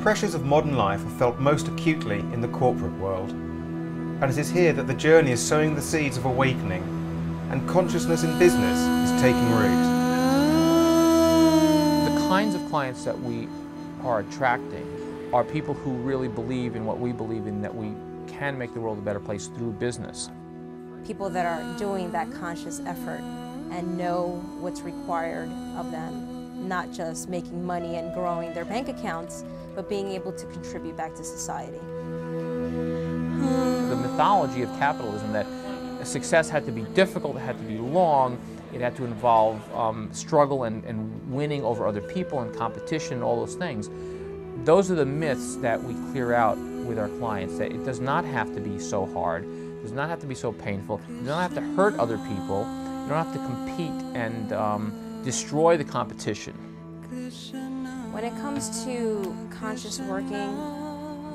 pressures of modern life are felt most acutely in the corporate world, and it is here that the journey is sowing the seeds of awakening, and consciousness in business is taking root. The kinds of clients that we are attracting are people who really believe in what we believe in, that we can make the world a better place through business. People that are doing that conscious effort and know what's required of them, not just making money and growing their bank accounts, but being able to contribute back to society. The mythology of capitalism, that success had to be difficult, it had to be long, it had to involve struggle and winning over other people and competition, all those things. Those are the myths that we clear out with our clients, that it does not have to be so hard, it does not have to be so painful, you don't have to hurt other people, you don't have to compete and destroy the competition. When it comes to conscious working,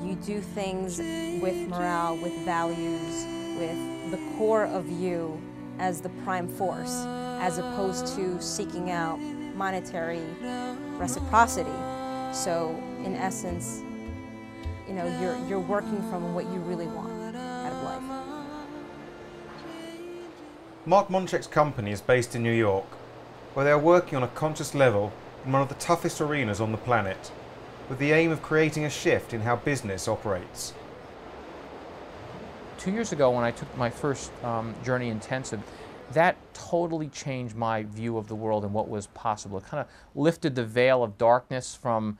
you do things with morale, with values, with the core of you as the prime force, as opposed to seeking out monetary reciprocity. So, in essence, you know, you're working from what you really want out of life. Mark Monchek's company is based in New York, where they are working on a conscious level in one of the toughest arenas on the planet, with the aim of creating a shift in how business operates. 2 years ago, when I took my first Journey Intensive, that totally changed my view of the world and what was possible. It kind of lifted the veil of darkness from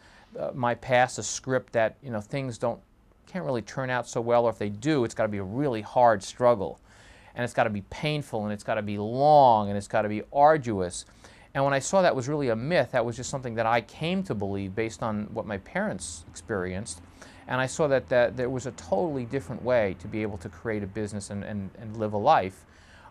my past, a script that, you know, things can't really turn out so well, or if they do, it's got to be a really hard struggle, and it's got to be painful, and it's got to be long, and it's got to be arduous. And when I saw that was really a myth, that was just something that I came to believe based on what my parents experienced, and I saw that there was a totally different way to be able to create a business and live a life.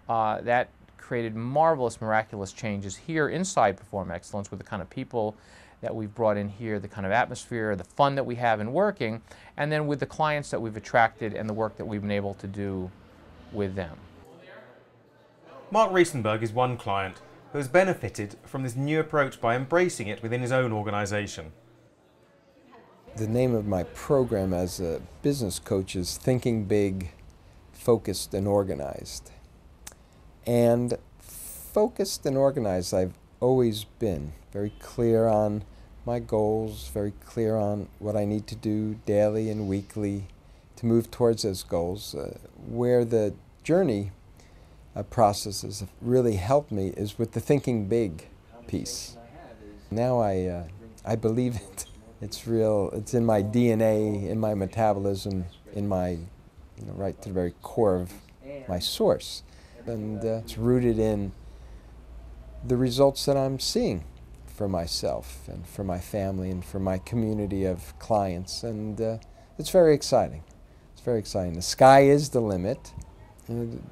That created marvelous, miraculous changes here inside Perform Excellence with the kind of people that we've brought in here, the kind of atmosphere, the fun that we have in working, and then with the clients that we've attracted and the work that we've been able to do with them. Mark Riesenberg is one client who has benefited from this new approach by embracing it within his own organisation. The name of my program as a business coach is Thinking Big, Focused and Organized. And focused and organized I've always been, very clear on my goals, very clear on what I need to do daily and weekly to move towards those goals. Where the journey processes have really helped me is with the thinking big piece. Now I believe it. It's real. It's in my DNA, in my metabolism, in my, right to the very core of my source. And it's rooted in the results that I'm seeing for myself and for my family and for my community of clients. And it's very exciting. It's very exciting. The sky is the limit.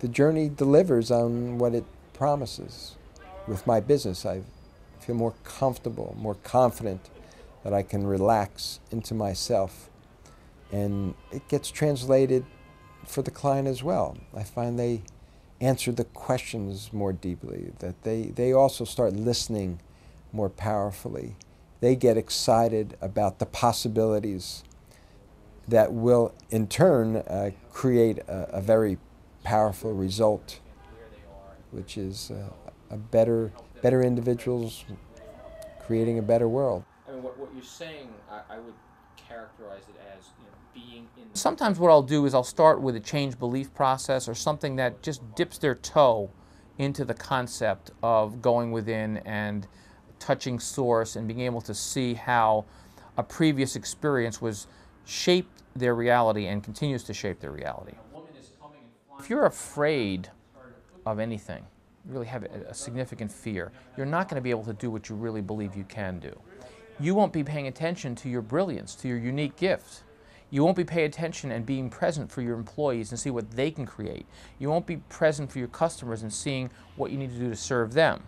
The journey delivers on what it promises. With my business, I feel more comfortable, more confident that I can relax into myself. And it gets translated for the client as well. I find they answer the questions more deeply, that they also start listening more powerfully. They get excited about the possibilities that will in turn create a very powerful result, which is a better individuals creating a better world. I mean, what you're saying, I would characterize it as, being in... Sometimes what I'll do is I'll start with a change belief process or something that just dips their toe into the concept of going within and touching source and being able to see how a previous experience was shaped their reality and continues to shape their reality. If you're afraid of anything, you really have a significant fear, you're not going to be able to do what you really believe you can do. You won't be paying attention to your brilliance, to your unique gift. You won't be paying attention and being present for your employees and see what they can create. You won't be present for your customers and seeing what you need to do to serve them.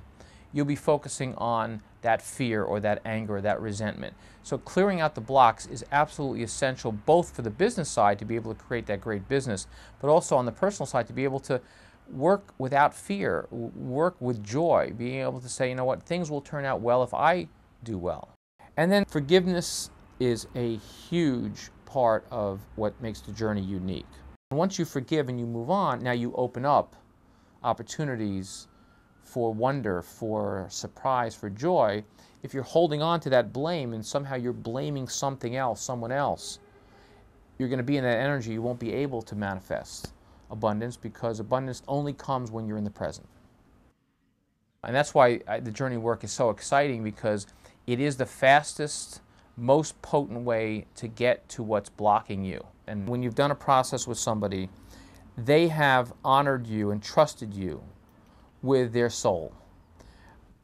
You'll be focusing on that fear or that anger or that resentment. So clearing out the blocks is absolutely essential, both for the business side to be able to create that great business, but also on the personal side to be able to work without fear, work with joy, being able to say, you know what, things will turn out well if I do well. And then forgiveness is a huge part of what makes the journey unique. Once you forgive and you move on, now you open up opportunities for wonder, for surprise, for joy. If you're holding on to that blame and somehow you're blaming something else, someone else, you're going to be in that energy. You won't be able to manifest abundance, because abundance only comes when you're in the present. And that's why the journey work is so exciting, because it is the fastest, most potent way to get to what's blocking you. And when you've done a process with somebody, they have honored you and trusted you with their soul.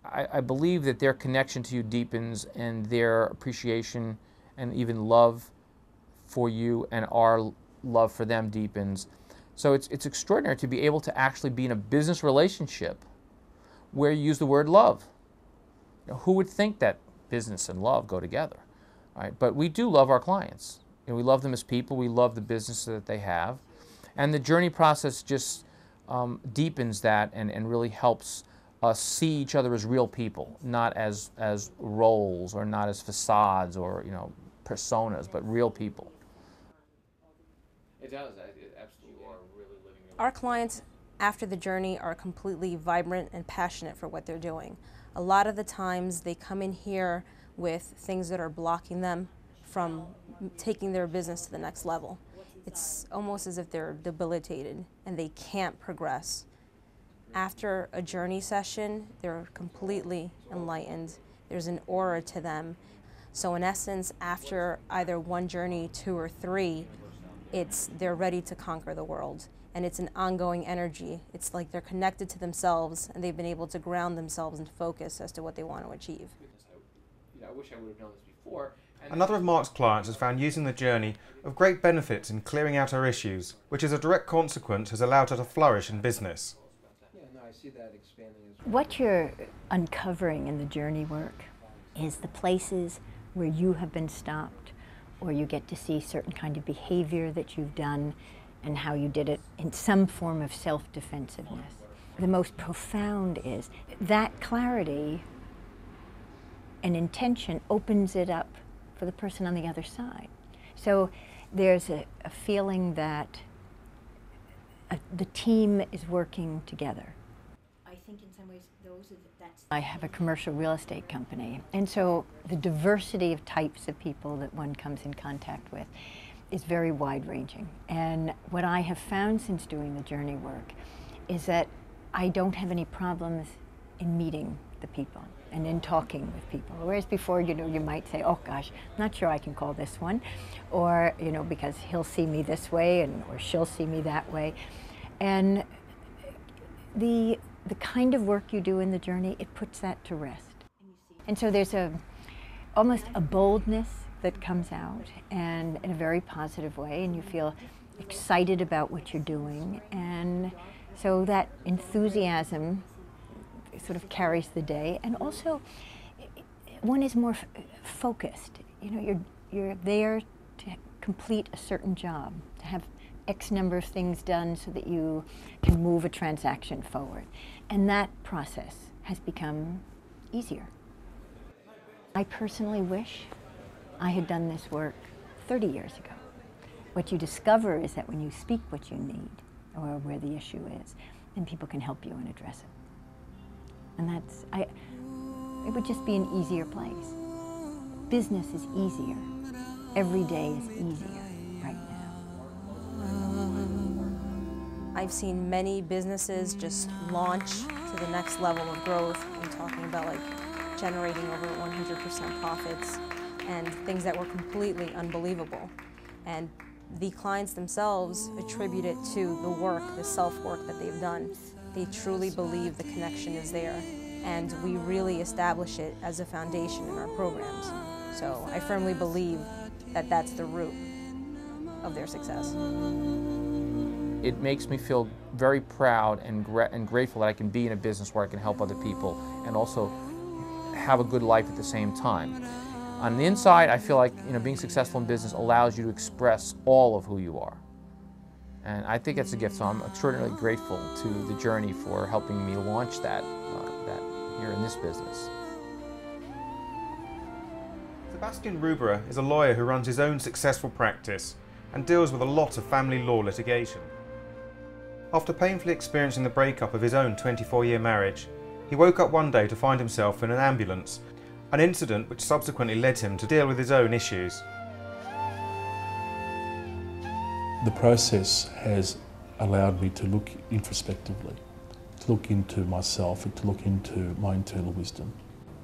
I believe that their connection to you deepens, and their appreciation and even love for you and our love for them deepens. So it's extraordinary to be able to actually be in a business relationship where you use the word love. You know, who would think that business and love go together? Right? But we do love our clients. You know, we love them as people. We love the business that they have. And the journey process just deepens that and really helps us see each other as real people, not as roles, or not as facades, or, you know, personas, but real people. It does. It absolutely are really living your life. Our clients, after the journey, are completely vibrant and passionate for what they're doing. A lot of the times they come in here with things that are blocking them from taking their business to the next level. It's almost as if they're debilitated and they can't progress. After a journey session, they're completely enlightened. There's an aura to them. So in essence, after either one journey, 2 or 3, they're ready to conquer the world. And it's an ongoing energy. It's like they're connected to themselves, and they've been able to ground themselves and focus as to what they want to achieve. I wish I would have known this before. Another of Mark's clients has found using the journey of great benefits in clearing out her issues, which as a direct consequence has allowed her to flourish in business. What you're uncovering in the journey work is the places where you have been stopped, or you get to see certain kind of behavior that you've done and how you did it in some form of self-defensiveness. The most profound is that clarity and intention opens it up for the person on the other side. So there's a feeling that the team is working together. I think in some ways I have a commercial real estate company, and so the diversity of types of people that one comes in contact with is very wide-ranging. And what I have found since doing the journey work is that I don't have any problems in meeting the people and in talking with people. Whereas before, you know, you might say, oh gosh, I'm not sure I can call this one, or, you know, because he'll see me this way or she'll see me that way. And the kind of work you do in the journey, it puts that to rest. And so there's almost a boldness that comes out, and in a very positive way, and you feel excited about what you're doing. And so that enthusiasm sort of carries the day, and also one is more focused. You know, you're there to complete a certain job, to have X number of things done so that you can move a transaction forward. And that process has become easier. I personally wish I had done this work 30 years ago. What you discover is that when you speak what you need, or where the issue is, then people can help you and address it. And it would just be an easier place. Business is easier. Every day is easier right now. I've seen many businesses just launch to the next level of growth. I'm talking about like generating over 100% profits and things that were completely unbelievable. And the clients themselves attribute it to the work, the self-work that they've done. They truly believe the connection is there, and we really establish it as a foundation in our programs. So I firmly believe that that's the root of their success. It makes me feel very proud and grateful that I can be in a business where I can help other people and also have a good life at the same time. On the inside, I feel like, you know, being successful in business allows you to express all of who you are. And I think it's a gift, so I'm extraordinarily grateful to the journey for helping me launch that here in this business. Sebastian Rubera is a lawyer who runs his own successful practice and deals with a lot of family law litigation. After painfully experiencing the breakup of his own 24-year marriage, he woke up one day to find himself in an ambulance, an incident which subsequently led him to deal with his own issues. The process has allowed me to look introspectively, to look into myself and to look into my internal wisdom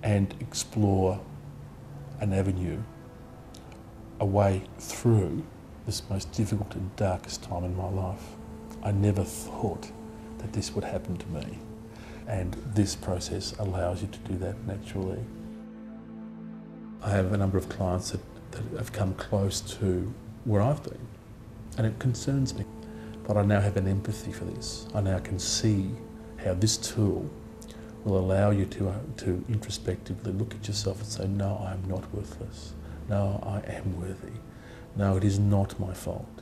and explore an avenue, a way through this most difficult and darkest time in my life. I never thought that this would happen to me, and this process allows you to do that naturally. I have a number of clients that have come close to where I've been, and it concerns me. But I now have an empathy for this. I now can see how this tool will allow you to introspectively look at yourself and say, no, I am not worthless. No, I am worthy. No, it is not my fault.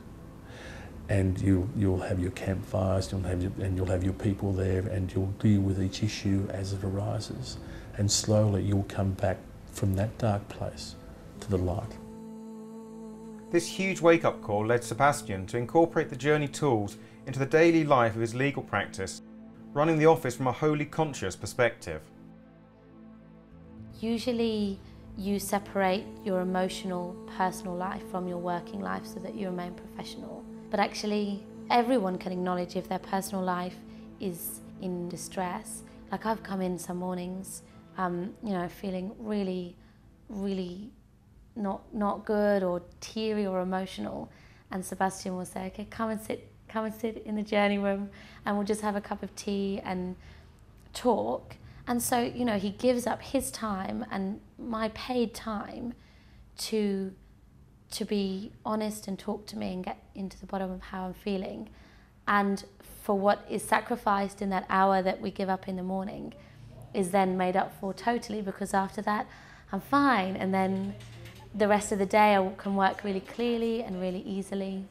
And you'll have your campfires, you'll have your people there, and you'll deal with each issue as it arises. And slowly you'll come back from that dark place to the light. This huge wake-up call led Sebastian to incorporate the Journey tools into the daily life of his legal practice, running the office from a wholly conscious perspective. Usually you separate your emotional, personal life from your working life so that you remain professional. But actually, everyone can acknowledge if their personal life is in distress. Like I've come in some mornings, feeling really, really not good or teary or emotional, and Sebastian will say, okay, come and sit in the Journey room and we'll just have a cup of tea and talk. And so, he gives up his time and my paid time to be honest and talk to me and get into the bottom of how I'm feeling. And for what is sacrificed in that hour that we give up in the morning is then made up for totally, because after that I'm fine, and then the rest of the day I can work really clearly and really easily.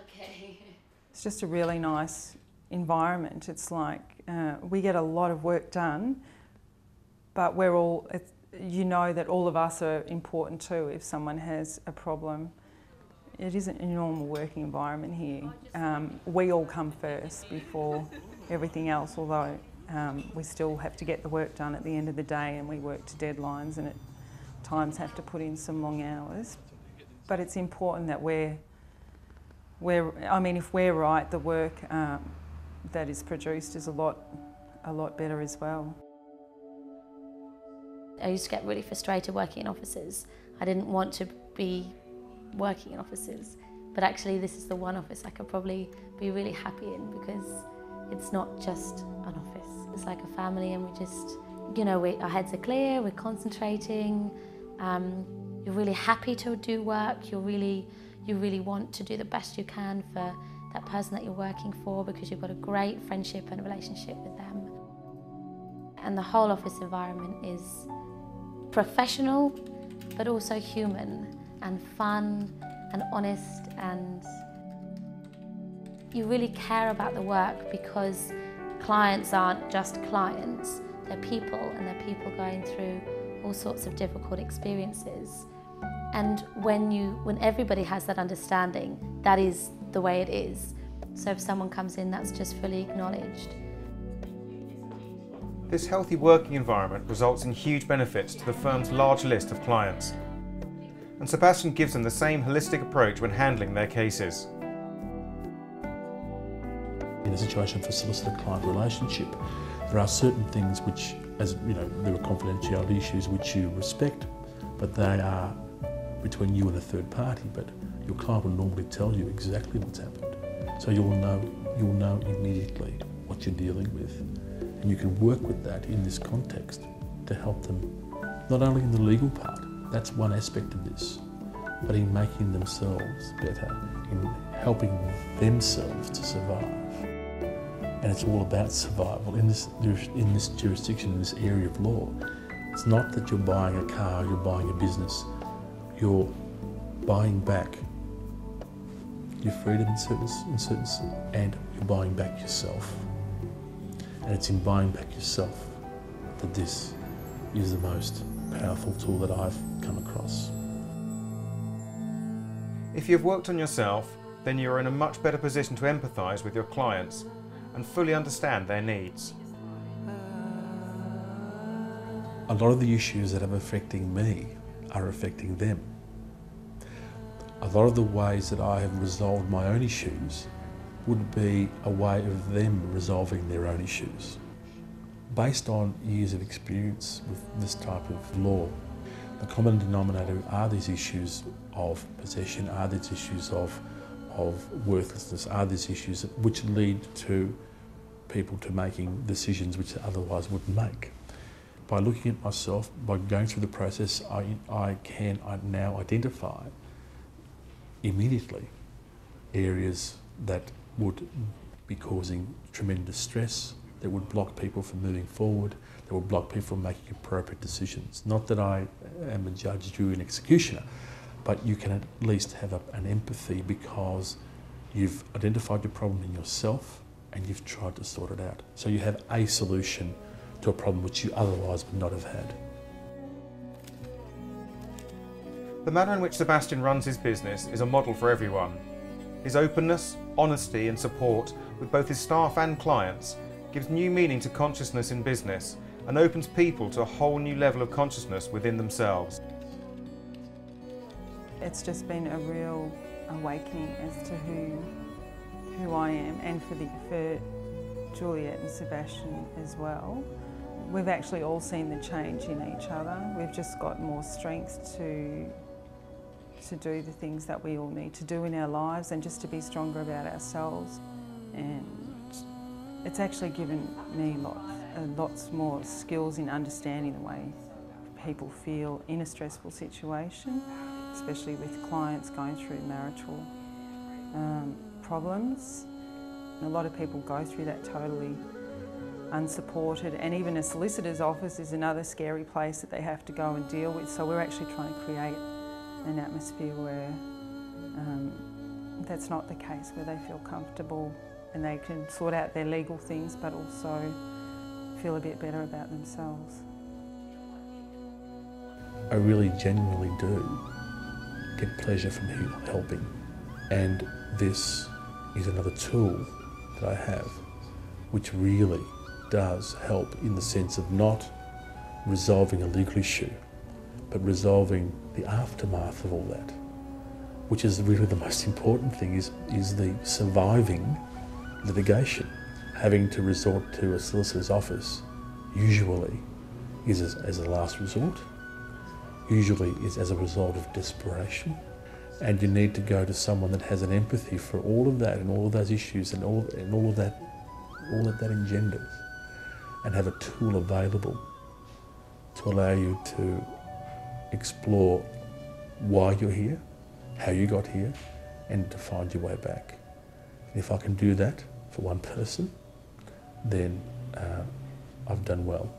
Okay. It's just a really nice environment. It's like we get a lot of work done, but we're all, that all of us are important too if someone has a problem. It isn't a normal working environment here. We all come first before everything else, although we still have to get the work done at the end of the day, and we work to deadlines and at times have to put in some long hours. But it's important that if we're right, the work that is produced is a lot better as well. I used to get really frustrated working in offices. I didn't want to be working in offices, but actually this is the one office I could probably be really happy in, because it's not just an office. It's like a family, and we just, our heads are clear, we're concentrating, you're really happy to do work, you really want to do the best you can for that person that you're working for, because you've got a great friendship and relationship with them. And the whole office environment is professional, but also human and fun and honest, and you really care about the work, because clients aren't just clients, they're people, and they're people going through all sorts of difficult experiences. And when everybody has that understanding, that is the way it is. So if someone comes in, that's just fully acknowledged. This healthy working environment results in huge benefits to the firm's large list of clients. And Sebastian gives them the same holistic approach when handling their cases. In a situation for solicitor-client relationship, there are certain things which, there are confidentiality issues which you respect, but they are between you and a third party, but your client will normally tell you exactly what's happened. So you'll know immediately what you're dealing with. And you can work with that in this context to help them, not only in the legal part, that's one aspect of this, but in making themselves better, in helping themselves to survive. And it's all about survival. In this jurisdiction, in this area of law, it's not that you're buying a car, you're buying a business. You're buying back your freedom and you're buying back yourself. And it's in buying back yourself that this is the most powerful tool that I've come across. If you've worked on yourself, then you're in a much better position to empathise with your clients and fully understand their needs. A lot of the issues that are affecting me are affecting them. A lot of the ways that I have resolved my own issues would be a way of them resolving their own issues. Based on years of experience with this type of law, the common denominator are these issues of possession, are these issues of worthlessness, are these issues which lead to people to making decisions which they otherwise wouldn't make. By looking at myself, by going through the process, I can now identify immediately areas that would be causing tremendous stress, that would block people from moving forward, that would block people from making appropriate decisions. Not that I am a judge, jury and executioner, but you can at least have an empathy because you've identified your problem in yourself and you've tried to sort it out. So you have a solution to a problem which you otherwise would not have had. The manner in which Sebastian runs his business is a model for everyone. His openness, honesty and support with both his staff and clients gives new meaning to consciousness in business and opens people to a whole new level of consciousness within themselves. It's just been a real awakening as to who I am, and for Juliet and Sebastian as well. We've actually all seen the change in each other. We've just got more strength to do the things that we all need to do in our lives and just to be stronger about ourselves. And it's actually given me lots more skills in understanding the way people feel in a stressful situation, especially with clients going through marital problems. A lot of people go through that totally unsupported, and even a solicitor's office is another scary place that they have to go and deal with. So we're actually trying to create an atmosphere where that's not the case, where they feel comfortable and they can sort out their legal things but also feel a bit better about themselves. I really genuinely do get pleasure from helping, and this is another tool that I have which really does help in the sense of not resolving a legal issue, but resolving the aftermath of all that, which is really the most important thing, is the surviving litigation. Having to resort to a solicitor's office usually is as a last resort, usually is as a result of desperation, and you need to go to someone that has an empathy for all of that and all of those issues and all of that engenders, and have a tool available to allow you to explore why you're here, how you got here, and to find your way back. And if I can do that for one person, then I've done well.